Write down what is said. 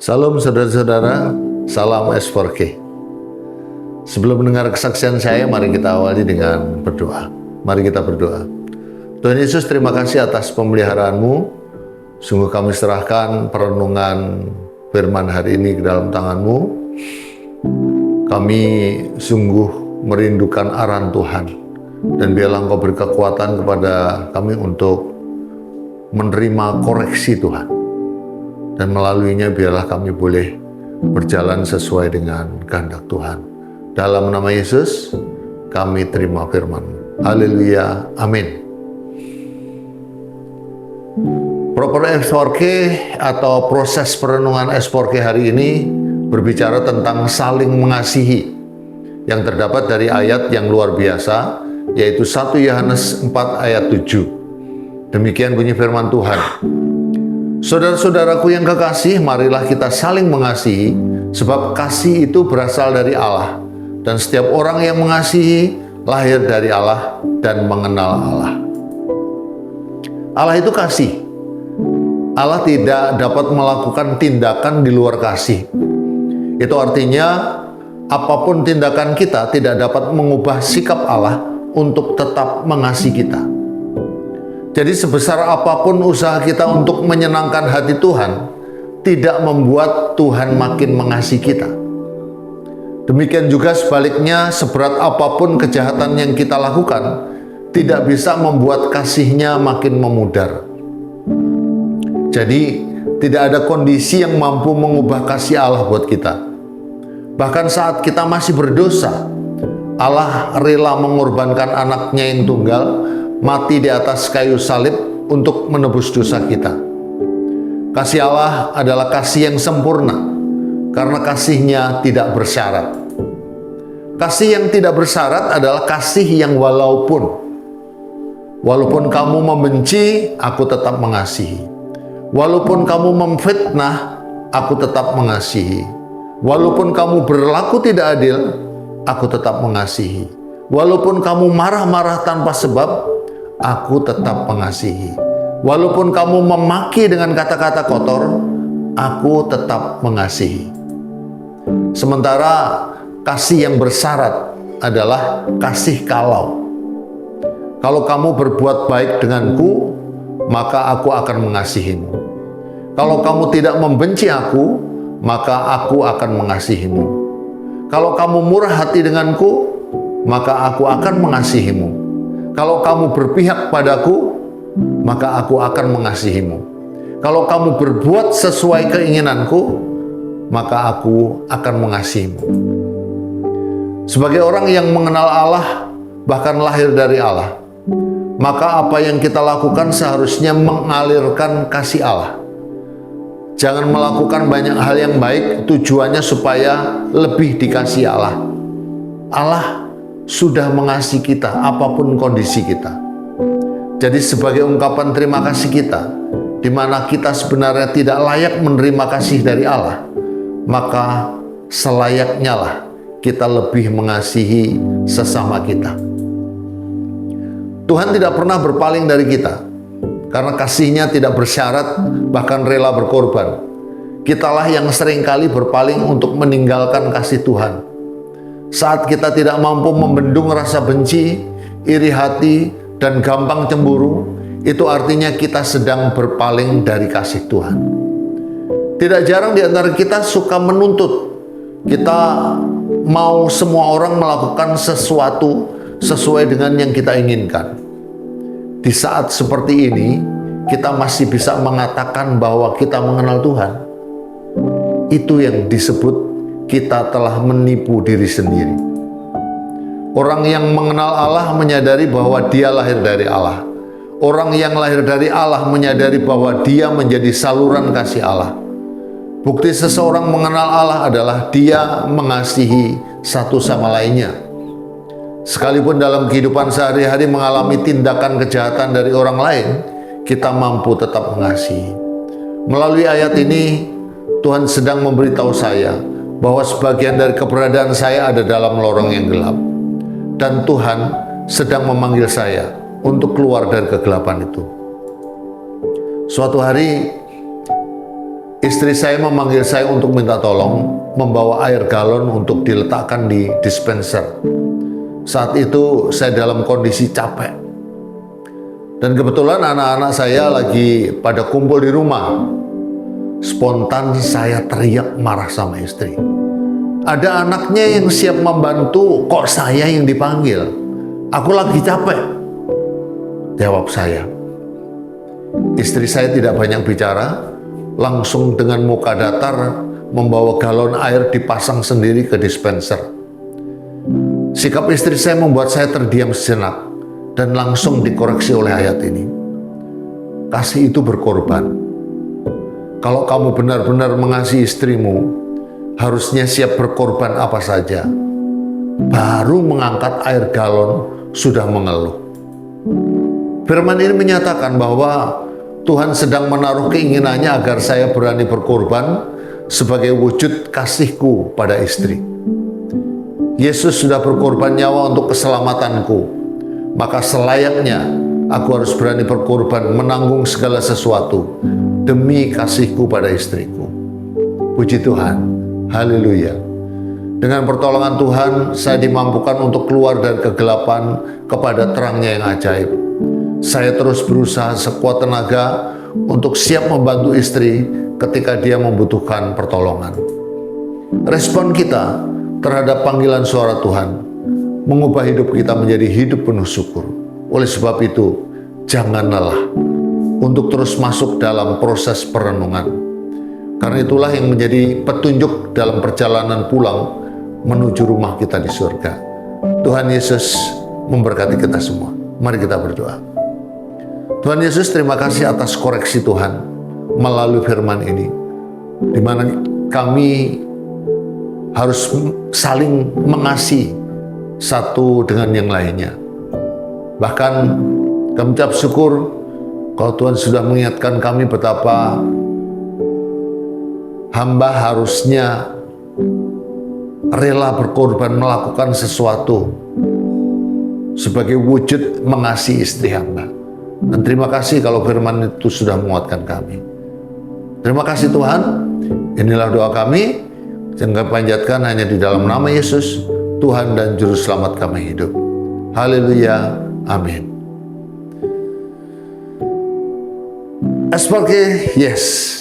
Salam saudara-saudara, salam S4K. Sebelum mendengar kesaksian saya, mari kita awali dengan berdoa. Mari kita berdoa. Tuhan Yesus, terima kasih atas pemeliharaan-Mu. Sungguh kami serahkan perenungan firman hari ini ke dalam tangan-Mu. Kami sungguh merindukan arahan Tuhan. Dan biarlah Engkau beri kekuatan kepada kami untuk menerima koreksi Tuhan. Dan melaluinya biarlah kami boleh berjalan sesuai dengan kehendak Tuhan. Dalam nama Yesus, kami terima firman-Mu. Haleluya, amin. Proper S4K atau proses perenungan S4K hari ini berbicara tentang saling mengasihi yang terdapat dari ayat yang luar biasa, yaitu 1 Yohanes 4 ayat 7. Demikian bunyi firman Tuhan. Saudara-saudaraku yang kekasih, marilah kita saling mengasihi, sebab kasih itu berasal dari Allah. Dan setiap orang yang mengasihi, lahir dari Allah dan mengenal Allah. Allah itu kasih. Allah tidak dapat melakukan tindakan di luar kasih. Itu artinya, apapun tindakan kita tidak dapat mengubah sikap Allah untuk tetap mengasihi kita. Jadi sebesar apapun usaha kita untuk menyenangkan hati Tuhan, tidak membuat Tuhan makin mengasihi kita. Demikian juga sebaliknya, seberat apapun kejahatan yang kita lakukan, tidak bisa membuat kasih-Nya makin memudar. Jadi, tidak ada kondisi yang mampu mengubah kasih Allah buat kita. Bahkan saat kita masih berdosa, Allah rela mengorbankan anaknya yang tunggal, mati di atas kayu salib untuk menebus dosa kita. Kasih Allah adalah kasih yang sempurna, karena kasih-Nya tidak bersyarat. Kasih yang tidak bersyarat adalah kasih yang walaupun kamu membenci, aku tetap mengasihi. Walaupun kamu memfitnah, aku tetap mengasihi. Walaupun kamu berlaku tidak adil, aku tetap mengasihi. Walaupun kamu marah-marah tanpa sebab, aku tetap mengasihi. Walaupun kamu memaki dengan kata-kata kotor, aku tetap mengasihi. Sementara kasih yang bersyarat adalah kasih kalau. Kalau kamu berbuat baik denganku, maka aku akan mengasihimu. Kalau kamu tidak membenci aku, maka aku akan mengasihimu. Kalau kamu murah hati denganku, maka aku akan mengasihimu. Kalau kamu berpihak padaku, maka aku akan mengasihimu. Kalau kamu berbuat sesuai keinginanku, maka aku akan mengasihimu. Sebagai orang yang mengenal Allah, bahkan lahir dari Allah, maka apa yang kita lakukan seharusnya mengalirkan kasih Allah. Jangan melakukan banyak hal yang baik tujuannya supaya lebih dikasihi Allah. Allah sudah mengasihi kita apapun kondisi kita. Jadi sebagai ungkapan terima kasih kita, di mana kita sebenarnya tidak layak menerima kasih dari Allah, maka selayaknya lah kita lebih mengasihi sesama kita. Tuhan tidak pernah berpaling dari kita, karena kasih-Nya tidak bersyarat, bahkan rela berkorban. Kitalah yang seringkali berpaling untuk meninggalkan kasih Tuhan. Saat kita tidak mampu membendung rasa benci, iri hati, dan gampang cemburu, itu artinya kita sedang berpaling dari kasih Tuhan. Tidak jarang di antara kita suka menuntut. Kita mau semua orang melakukan sesuatu sesuai dengan yang kita inginkan. Di saat seperti ini, kita masih bisa mengatakan bahwa kita mengenal Tuhan. Itu yang disebut kita telah menipu diri sendiri. Orang yang mengenal Allah menyadari bahwa dia lahir dari Allah. Orang yang lahir dari Allah menyadari bahwa dia menjadi saluran kasih Allah. Bukti seseorang mengenal Allah adalah dia mengasihi satu sama lainnya. Sekalipun dalam kehidupan sehari-hari mengalami tindakan kejahatan dari orang lain, kita mampu tetap mengasihi. Melalui ayat ini, Tuhan sedang memberitahu saya bahwa sebagian dari keberadaan saya ada dalam lorong yang gelap. Dan Tuhan sedang memanggil saya untuk keluar dari kegelapan itu. Suatu hari, Istri saya memanggil saya untuk minta tolong membawa air galon untuk diletakkan di dispenser. Saat itu saya dalam kondisi capek. Dan kebetulan anak-anak saya lagi pada kumpul di rumah. Spontan saya teriak marah sama istri. Ada anaknya yang siap membantu, kok saya yang dipanggil? Aku lagi capek. Jawab saya. Istri saya tidak banyak bicara, langsung dengan muka datar membawa galon air dipasang sendiri ke dispenser. Sikap istri saya membuat saya terdiam sejenak dan langsung dikoreksi oleh ayat ini. Kasih itu berkorban. Kalau kamu benar-benar mengasihi istrimu, harusnya siap berkorban apa saja. Baru mengangkat air galon sudah mengeluh. Firman ini menyatakan bahwa Tuhan sedang menaruh keinginannya agar saya berani berkorban sebagai wujud kasihku pada istri. Yesus sudah berkorban nyawa untuk keselamatanku, maka selayaknya aku harus berani berkorban menanggung segala sesuatu demi kasihku pada istriku. Puji Tuhan, haleluya. Dengan pertolongan Tuhan, saya dimampukan untuk keluar dari kegelapan kepada terangnya yang ajaib. Saya terus berusaha sekuat tenaga untuk siap membantu istri ketika dia membutuhkan pertolongan. Respon kita terhadap panggilan suara Tuhan mengubah hidup kita menjadi hidup penuh syukur. Oleh sebab itu, jangan lelah untuk terus masuk dalam proses perenungan. Karena itulah yang menjadi petunjuk dalam perjalanan pulang menuju rumah kita di surga. Tuhan Yesus memberkati kita semua. Mari kita berdoa. Tuhan Yesus, terima kasih atas koreksi Tuhan melalui firman ini, di mana kami harus saling mengasihi satu dengan yang lainnya. Bahkan kami ucap syukur kalau Tuhan sudah mengingatkan kami betapa hamba harusnya rela berkorban melakukan sesuatu sebagai wujud mengasihi istri hamba. Dan terima kasih kalau firman itu sudah menguatkan kami. Terima kasih Tuhan. Inilah doa kami yang kami panjatkan hanya di dalam nama Yesus, Tuhan dan Juru Selamat kami hidup. Haleluya. Amin. Es porque yes.